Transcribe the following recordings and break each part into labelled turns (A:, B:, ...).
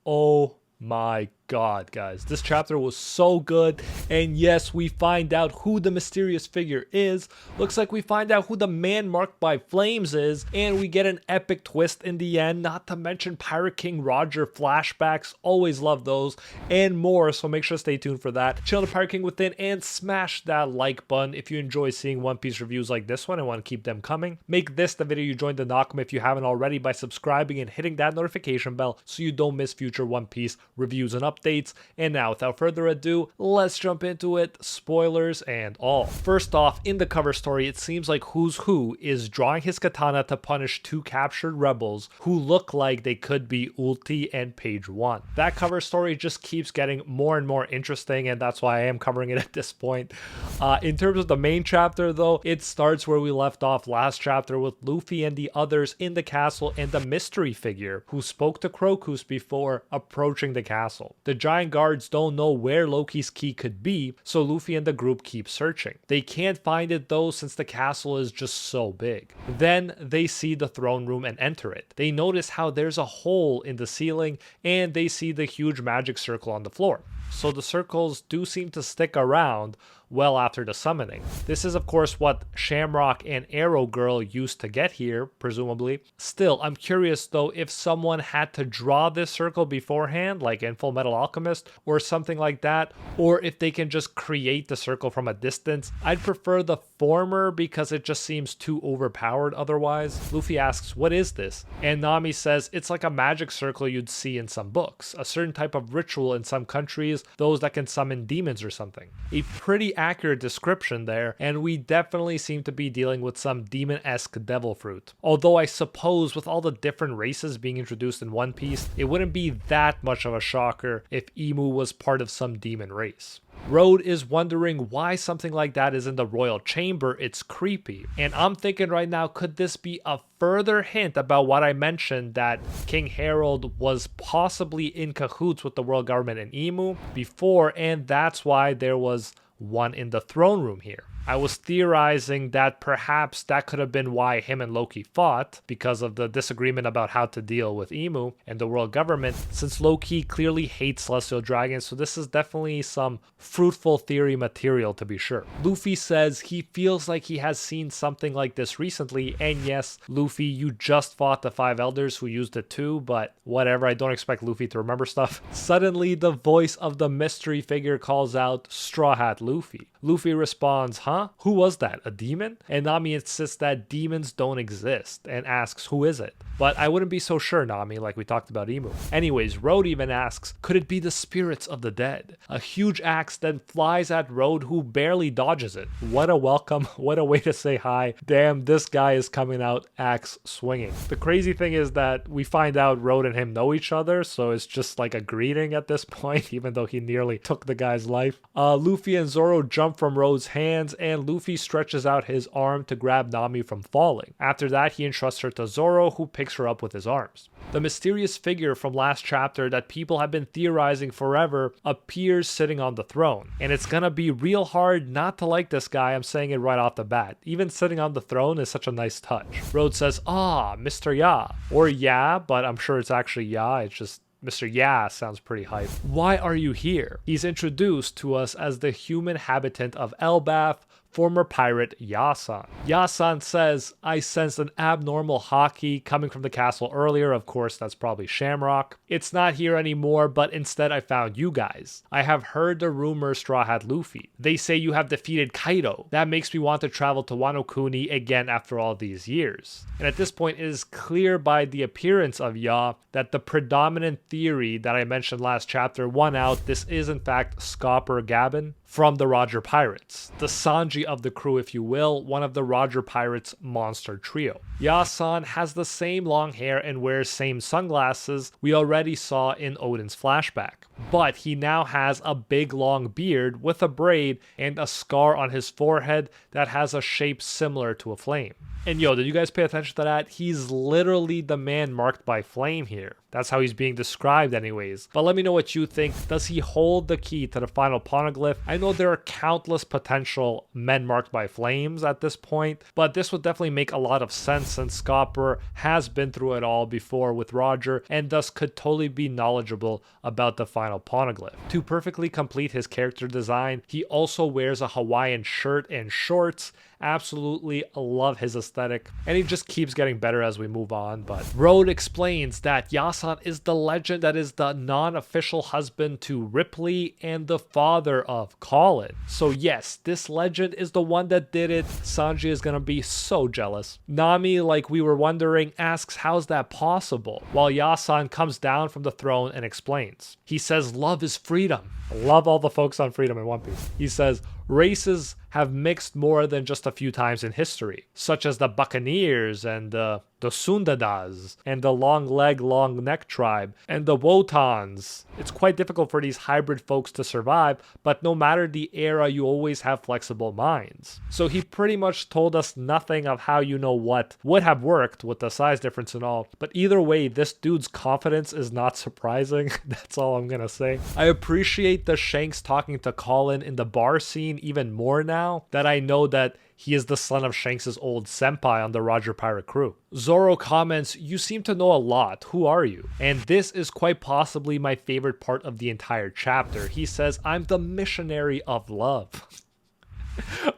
A: Oh my god, guys, this chapter was so good. And yes, we find out who the mysterious figure is. Looks like we find out who the man marked by flames is, and we get an epic twist in the end, not to mention Pirate King Roger flashbacks. Always love those, and more, so make sure to stay tuned for that. Channel the Pirate King Within, and smash that like button if you enjoy seeing One Piece reviews like this one and want to keep them coming. Make this the video you join the Nakama if you haven't already by subscribing and hitting that notification bell so you don't miss future One Piece reviews and updates. And now, without further ado, let's jump into it, spoilers and all. First off, in the cover story, it seems like Who's Who is drawing his katana to punish two captured rebels who look like they could be Ulti and Page 1. That cover story just keeps getting more and more interesting, and that's why I am covering it at this point. In terms of the main chapter though, it starts where we left off last chapter with Luffy and the others in the castle and the mystery figure who spoke to Crocus before approaching the castle. The giant guards don't know where Loki's key could be, so Luffy and the group keep searching. They can't find it though since the castle is just so big. Then they see the throne room and enter it. They notice how there's a hole in the ceiling and they see the huge magic circle on the floor. So the circles do seem to stick around well after the summoning. This is of course what Shamrock and Arrow Girl used to get here, presumably. Still, I'm curious though if someone had to draw this circle beforehand, like in Full Metal Alchemist or something like that, or if they can just create the circle from a distance. I'd prefer the former because it just seems too overpowered otherwise. Luffy asks, "What is this?" And Nami says it's like a magic circle you'd see in some books, a certain type of ritual in some countries, those that can summon demons or something. A pretty accurate description there, and we definitely seem to be dealing with some demon-esque devil fruit. Although I suppose with all the different races being introduced in One Piece, it wouldn't be that much of a shocker if Imu was part of some demon race. Road is wondering why something like that is in the royal chamber. It's creepy. And I'm thinking right now, could this be a further hint about what I mentioned, that King Harold was possibly in cahoots with the world government and Imu before, and that's why there was one in the throne room here. I was theorizing that perhaps that could have been why him and Loki fought, because of the disagreement about how to deal with Imu and the world government, since Loki clearly hates celestial dragons, so this is definitely some fruitful theory material to be sure. Luffy says he feels like he has seen something like this recently, and yes, Luffy, you just fought the 5 elders who used it too, but whatever, I don't expect Luffy to remember stuff. Suddenly, the voice of the mystery figure calls out, "Straw Hat Luffy." Luffy responds, "Huh? Who was that? A demon?" And Nami insists that demons don't exist and asks, "Who is it?" But I wouldn't be so sure, Nami, like we talked about Imu. Anyways, Road even asks, could it be the spirits of the dead? A huge axe then flies at Road, who barely dodges it. What a welcome, what a way to say hi. Damn, this guy is coming out axe swinging. The crazy thing is that we find out Road and him know each other, so it's just like a greeting at this point, even though he nearly took the guy's life. Luffy and Zoro jump from Road's hands, and Luffy stretches out his arm to grab Nami from falling. After that, he entrusts her to Zoro, who picks her up with his arms. The mysterious figure from last chapter that people have been theorizing forever appears sitting on the throne. And it's gonna be real hard not to like this guy, I'm saying it right off the bat. Even sitting on the throne is such a nice touch. Road says, "Ah, Mr. Ya." Or "Ya," but I'm sure it's actually Ya, it's just Mr. Ya sounds pretty hype. "Why are you here?" He's introduced to us as the human habitant of Elbaf, former pirate Yasan. Yasan says, "I sensed an abnormal haki coming from the castle earlier." Of course, that's probably Shamrock. "It's not here anymore, but instead I found you guys. I have heard the rumor Straw Hat Luffy. They say you have defeated Kaido. That makes me want to travel to Wano Kuni again after all these years." And at this point, it is clear by the appearance of Ya that the predominant theory that I mentioned last chapter won out. This is in fact Scopper Gabin from the Roger Pirates, the Sanji of the crew if you will, one of the Roger Pirates monster trio. Yasan has the same long hair and wears same sunglasses we already saw in Odin's flashback, but he now has a big long beard with a braid and a scar on his forehead that has a shape similar to a flame. And yo, did you guys pay attention to that? He's literally the man marked by flame here. That's how he's being described anyways. But let me know what you think. Does he hold the key to the final poneglyph? I know there are countless potential men marked by flames at this point, but this would definitely make a lot of sense since Scopper has been through it all before with Roger and thus could totally be knowledgeable about the final poneglyph. To perfectly complete his character design, he also wears a Hawaiian shirt and shorts. Absolutely love his aesthetic, and he just keeps getting better as we move on. But Road explains that Yasan is the legend that is the non-official husband to Ripley and the father of Colin. So yes, this legend is the one that did it. Sanji is gonna be so jealous. Nami, like we were wondering, asks how's that possible, while Yasan comes down from the throne and explains. He says love is freedom. I love all the folks on freedom in One Piece. He says races have mixed more than just a few times in history, such as the Buccaneers and the Sundadas and the long leg, long neck tribe and the Wotans. It's quite difficult for these hybrid folks to survive, but no matter the era, you always have flexible minds. So he pretty much told us nothing of how you know what would have worked with the size difference and all, but either way, this dude's confidence is not surprising. That's all I'm gonna say. I appreciate the Shanks talking to Colin in the bar scene even more now that I know that he is the son of Shanks' old senpai on the Roger Pirate crew. Zoro comments, "You seem to know a lot. Who are you?" And this is quite possibly my favorite part of the entire chapter. He says, "I'm the missionary of love."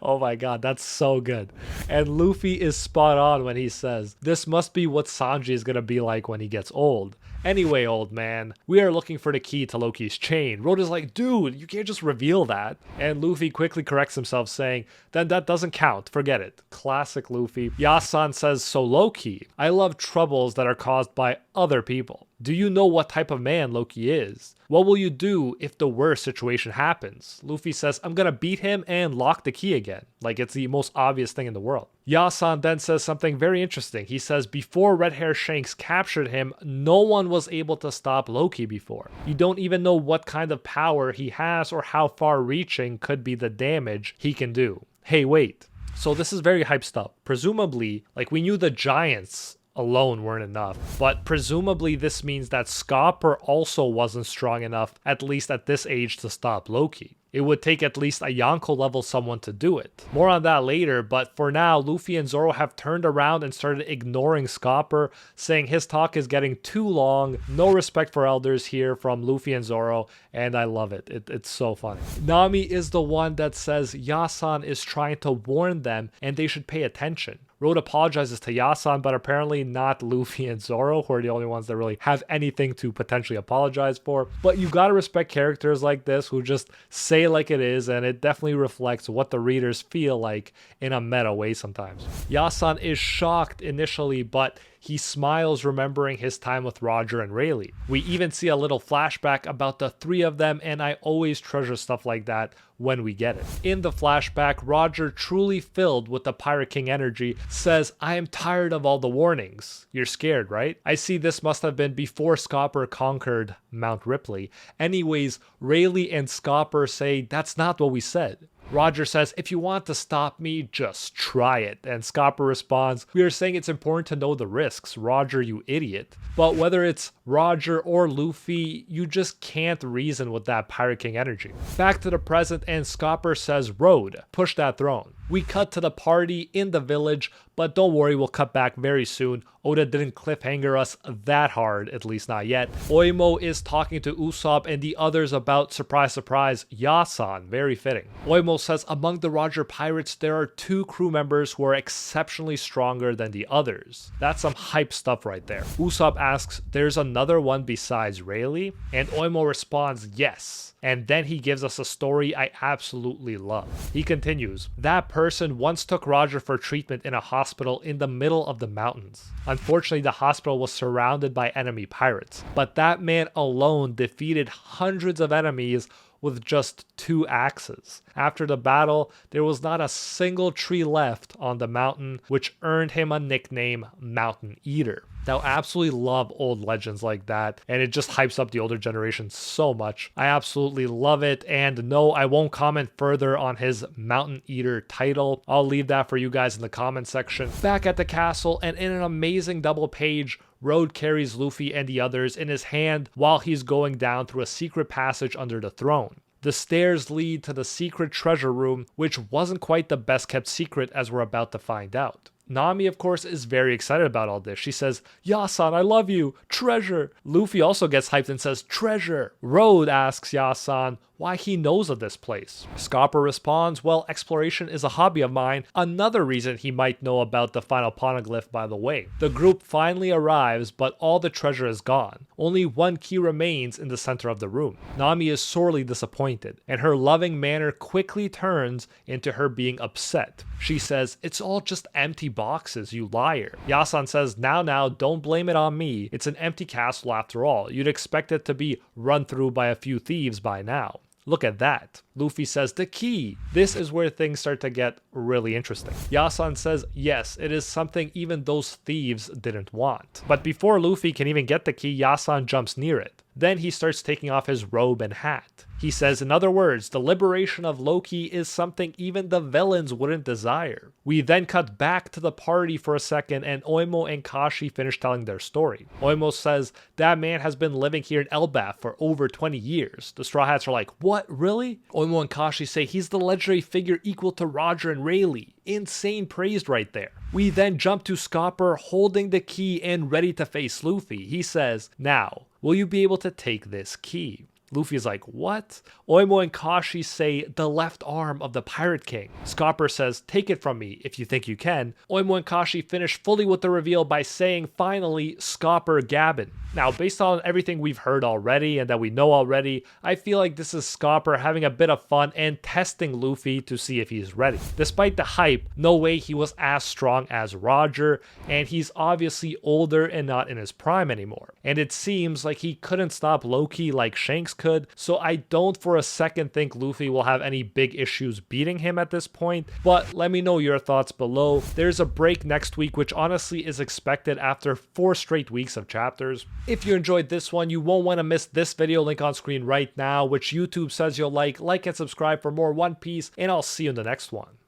A: Oh my god, that's so good. And Luffy is spot on when he says, "This must be what Sanji is gonna be like when he gets old." Anyway, old man, we are looking for the key to Loki's chain. Road is like, dude, you can't just reveal that. And Luffy quickly corrects himself saying, then that doesn't count, forget it. Classic Luffy. Yasan says, so Loki, I love troubles that are caused by other people. Do you know what type of man Loki is? What will you do if the worst situation happens? Luffy says, I'm gonna beat him and lock the key again. Like it's the most obvious thing in the world. Yasan then says something very interesting. He says, before Red Hair Shanks captured him, no one was able to stop Loki before. You don't even know what kind of power he has or how far reaching could be the damage he can do. Hey, wait. So this is very hyped stuff. Presumably, like we knew the giants alone weren't enough, but presumably this means that Scopper also wasn't strong enough, at least at this age, to stop Loki. It would take at least a Yonko level someone to do it. More on that later, but for now, Luffy and Zoro have turned around and started ignoring Scopper, saying his talk is getting too long. No respect for elders here from Luffy and Zoro, and I love it. It's so funny. Nami is the one that says Yasan is trying to warn them and they should pay attention. Road apologizes to Yasan, but apparently not Luffy and Zoro, who are the only ones that really have anything to potentially apologize for. But you gotta respect characters like this who just say like it is, and it definitely reflects what the readers feel like in a meta way sometimes. Yasan is shocked initially, but he smiles remembering his time with Roger and Rayleigh. We even see a little flashback about the three of them, and I always treasure stuff like that when we get it. In the flashback, Roger, truly filled with the Pirate King energy, says, I am tired of all the warnings. You're scared, right? I see this must have been before Scopper conquered Mount Ripley. Anyways, Rayleigh and Scopper say, that's not what we said. Roger says, if you want to stop me, just try it. And Scopper responds, we are saying it's important to know the risks, Roger, you idiot. But whether it's Roger or Luffy, you just can't reason with that Pirate King energy. Back to the present, and Scopper says, Road, push that throne. We cut to the party in the village, but don't worry, we'll cut back very soon. Oda didn't cliffhanger us that hard, at least not yet. Oimo is talking to Usopp and the others about, surprise, surprise, Yasan. Very fitting. Oimo says, among the Roger pirates, there are 2 crew members who are exceptionally stronger than the others. That's some hype stuff right there. Usopp asks, there's another one besides Rayleigh? And Oimo responds, yes. And then he gives us a story I absolutely love. He continues, that person once took Roger for treatment in a hospital in the middle of the mountains. Unfortunately, the hospital was surrounded by enemy pirates, but that man alone defeated hundreds of enemies with just 2 axes. After the battle, there was not a single tree left on the mountain, which earned him a nickname, Mountain Eater. Now, I absolutely love old legends like that, and it just hypes up the older generation so much. I absolutely love it, and no, I won't comment further on his Mountain Eater title. I'll leave that for you guys in the comment section. Back at the castle, and in an amazing double page, Road carries Luffy and the others in his hand while he's going down through a secret passage under the throne. The stairs lead to the secret treasure room, which wasn't quite the best kept secret as we're about to find out. Nami, of course, is very excited about all this. She says, Yasan, I love you. Treasure. Luffy also gets hyped and says, treasure. Road asks Yasan why he knows of this place. Scopper responds, well, exploration is a hobby of mine. Another reason he might know about the final poneglyph, by the way. The group finally arrives, but all the treasure is gone. Only one key remains in the center of the room. Nami is sorely disappointed, and her loving manner quickly turns into her being upset. She says, it's all just empty boxes, you liar. Yasan says, now, don't blame it on me. It's an empty castle after all. You'd expect it to be run through by a few thieves by now. Look at that. Luffy says, the key. This is where things start to get really interesting. Yasan says, yes, it is something even those thieves didn't want. But before Luffy can even get the key, Yasan jumps near it. Then he starts taking off his robe and hat. He says, in other words, the liberation of Loki is something even the villains wouldn't desire. We then cut back to the party for a second, and Oimo and Kashi finish telling their story. Oimo says, that man has been living here in Elbaf for over 20 years. The Straw Hats are like, what, really? Oimo and Kashi say he's the legendary figure equal to Roger and Rayleigh. Insane praised right there. We then jump to Scopper holding the key and ready to face Luffy. He says, now, will you be able to take this key? Luffy is like, what? Oimo and Kashi say, the left arm of the Pirate King. Scopper says, take it from me if you think you can. Oimo and Kashi finish fully with the reveal by saying, finally, Scopper Gabbin. Now, based on everything we've heard already and that we know already, I feel like this is Scopper having a bit of fun and testing Luffy to see if he's ready. Despite the hype, no way he was as strong as Roger, and he's obviously older and not in his prime anymore. And it seems like he couldn't stop Loki like Shanks could, so I don't for a second think Luffy will have any big issues beating him at this point, but let me know your thoughts below. There's a break next week, which honestly is expected after 4 straight weeks of chapters. If you enjoyed this one, you won't want to miss this video link on screen right now, which YouTube says you'll like and subscribe for more One Piece, and I'll see you in the next one.